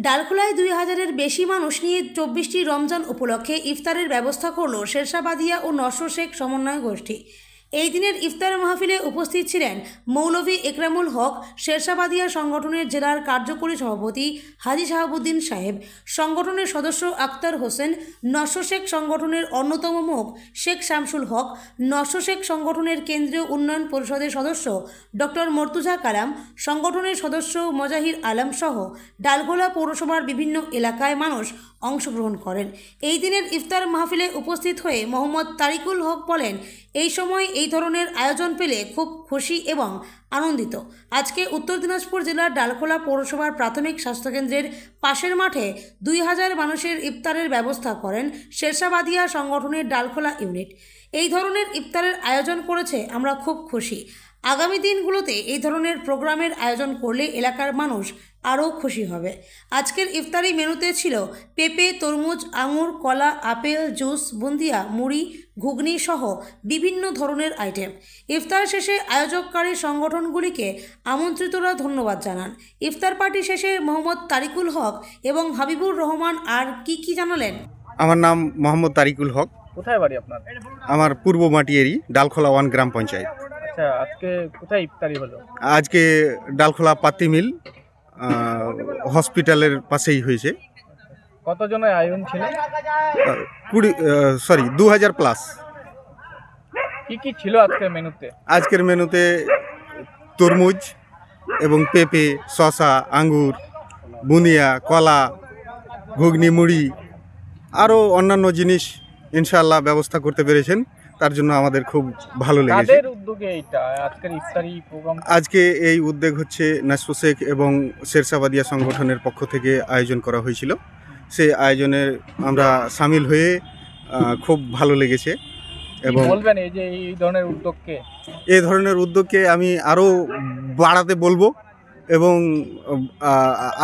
ডালখোলায় 2000-এর বেশি মানুষ নিয়ে 24টি রমজান উপলক্ষে ইফতারের ব্যবস্থা করল শেরশাবাদিয়া ও নশর শেখ সমন্বয় গোষ্ঠী। এই দিনের ইফতার মাহফিলে উপস্থিত ছিলেন মৌলভী একরামুল হক, শেরশাবাদিয়া সংগঠনের জেলার কার্যকরী সভাপতি হাজী শাহাবুদ্দিন সাহেব, সংগঠনের সদস্য আক্তার হোসেন, নশর শেখ সংগঠনের অন্যতম মুখ শেখ শামসুল হক, নশর শেখ সংগঠনের কেন্দ্রীয় উন্নয়ন পরিষদের সদস্য ডক্টর মর্তুজা কালাম, সংগঠনের সদস্য মজাহির আলম সহ ডালখোলা পৌরসভার বিভিন্ন এলাকায় মানুষ অংশগ্রহণ করেন। এই দিনের ইফতার মাহফিলে উপস্থিত হয়ে মোহাম্মদ তারিকুল হক বলেন, এই সময় এই ধরনের আয়োজন পেলে খুব খুশি এবং আনন্দিত। আজকে উত্তর দিনাজপুর জেলার ডালখোলা পৌরসভার প্রাথমিক স্বাস্থ্যকেন্দ্রের পাশের মাঠে 2000 মানুষের ইফতারের ব্যবস্থা করেন শেরশাবাদিয়া সংগঠনের ডালখোলা ইউনিট। এই ধরনের ইফতারের আয়োজন করেছে, আমরা খুব খুশি। আগামী দিনগুলোতে এই ধরনের প্রোগ্রামের আয়োজন করলে এলাকার মানুষ আরও খুশি হবে। আজকের ইফতারি মেনুতে ছিল পেঁপে, তরমুজ, আঙুর, কলা, আপেল, জুস, বুন্দিয়া, মুড়ি, ঘুগনি সহ বিভিন্ন ধরনের আইটেম। ইফতার শেষে আয়োজককারী সংগঠনগুলিকে আমন্ত্রিতরা ধন্যবাদ জানান। ইফতার পার্টি শেষে মোহাম্মদ তারিকুল হক এবং হাবিবুর রহমান আর কি জানালেন। আমার নাম মোহাম্মদ তারিকুল হক। কোথায় বাড়ি আপনার? আমার পূর্ব মাটিয়ারি ডালখোলা 1 গ্রাম পঞ্চায়েত। আচ্ছা, আজকে কোথায় ইফতারি হলো? আজকে ডালখোলা পাতি মিল হসপিটালের পাশেই হয়েছে। কতজনের আয়োজন ছিল? 2000 প্লাস। কি ছিল আজকের মেনুতে? আজকের মেনুতে তরমুজ এবং পেঁপে, শসা, আঙ্গুর, বুনিয়া, কলা, ঘুগনি, মুড়ি আরও অন্যান্য জিনিস ইনশাআল্লাহ ব্যবস্থা করতে পেরেছেন, তার জন্য আমাদের খুব ভালো লেগেছে। কাদের উদ্যোগে এইটা আজকের ইফতারি প্রোগ্রাম? আজকে এই উদ্যোগ হচ্ছে নশর শেখ এবং শেরশাবাদিয়া সংগঠনের পক্ষ থেকে আয়োজন করা হয়েছিল। সেই আয়োজনে আমরা সামিল হয়ে খুব ভালো লেগেছে। এবং বলবেন এই যে এই ধরনের উদ্যোগকে আমি আরও বাড়াতে বলবো এবং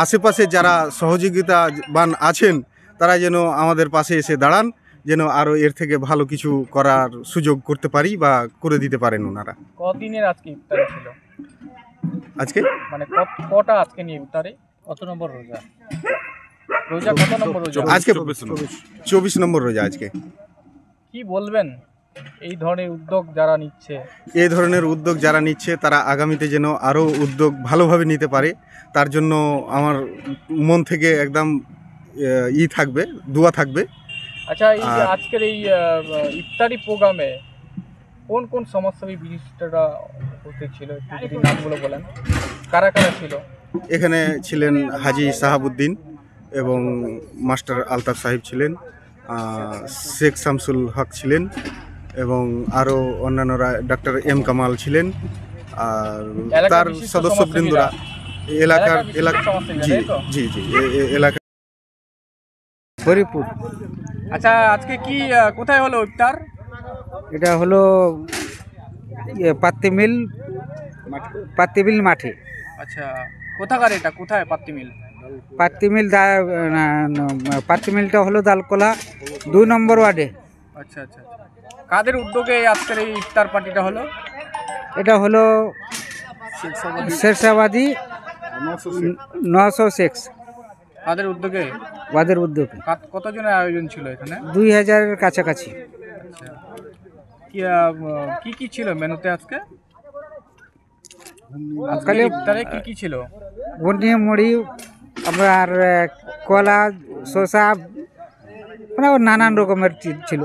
আশেপাশে যারা সহযোগিতাবান আছেন তারা যেন আমাদের পাশে এসে দাঁড়ান, যেন আরও এর থেকে ভালো কিছু করার সুযোগ করতে পারি বা করে দিতে পারেন ওনারা। কতদিনের আজকে ইফতারি ছিল? আজকে মানে কটা আজকে নিয়ে ইফতারি? কত নম্বর রোজা? রোজা কত নম্বর রোজা? আজকে 24 নম্বর রোজা। আজকে কি বলবেন এই ধরনের উদ্যোগ যারা নিচ্ছে তারা আগামীতে যেন আরও উদ্যোগ ভালোভাবে নিতে পারে, তার জন্য আমার মন থেকে একদম থাকবে, দোয়া থাকবে। আচ্ছা, এই যে আজকের এই ইফতারি প্রোগ্রামে কোন কোন সমাজসেবী বিশিষ্টরা উপস্থিত ছিল, একটু নামগুলো বলেন, কারা কারা ছিল? এখানে ছিলেন হাজী শাহাবুদ্দিন এবং মাস্টার আলতাফ সাহেব ছিলেন, শেখ শামসুল হক ছিলেন এবং আরও অন্যান্যরা, ডক্টর এম কামাল ছিলেন, আর তার সদস্যবৃন্দরা এলাকার জি এলাকা হরিপুর। আচ্ছা, আজকে কি কোথায় হলো ইফতার? এটা হলো পাত্তি মিল মাঠে। আচ্ছা, কোথাকার এটা? কোথায় পাত্তি মিল? পাত্তি মিলটা হলো ডালখোলা 2 নম্বর ওয়ার্ডে। আচ্ছা, কাদের উদ্যোগে আজকের এই ইফতার পার্টিটা হলো? এটা হলো শেরশাবাদি নশর শেখ। কাদের উদ্যোগে? ওদের উদ্যোগে। কতজনের আয়োজন ছিল এখানে? 2000-এর কাছাকাছি। কি ছিল মেনুতে আজকে? ইফতারে কি ছিল? বুনিয়া, মুড়ি, আর কলা, শসা, মানে নানান রকমের ছিল।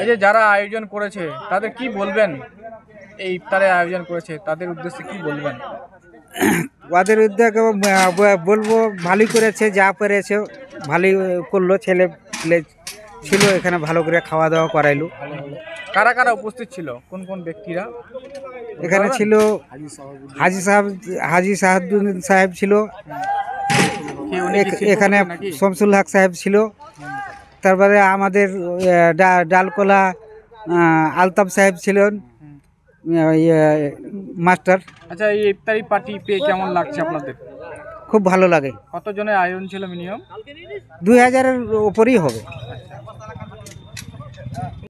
এই যে যারা আয়োজন করেছে তাদের কি বলবেন? এই ইফতারে আয়োজন করেছে তাদের উদ্দেশ্যে কি বলবেন? ওদের উদ্যোগে বলবো ভালোই করেছে, যা পেরেছে ভালোই করলো। ছেলে ছিল এখানে, ভালো করে খাওয়া দাওয়া করাইলো। কারা কারা উপস্থিত ছিল? কোন কোন ব্যক্তিরা এখানে ছিল? হাজী শাহাবুদ্দিন সাহেব ছিল এখানে, শামসুল হক সাহেব ছিল, তারপরে আমাদের ডালখোলা আলতাফ সাহেব ছিলেন, মাস্টার। আচ্ছা, এই ইফতারি পার্টি পেয়ে কেমন লাগছে আপনাদের? খুব ভালো লাগে। কতজনের আয়োজন ছিল মিনিমাম? 2000-এর উপরেই হবে।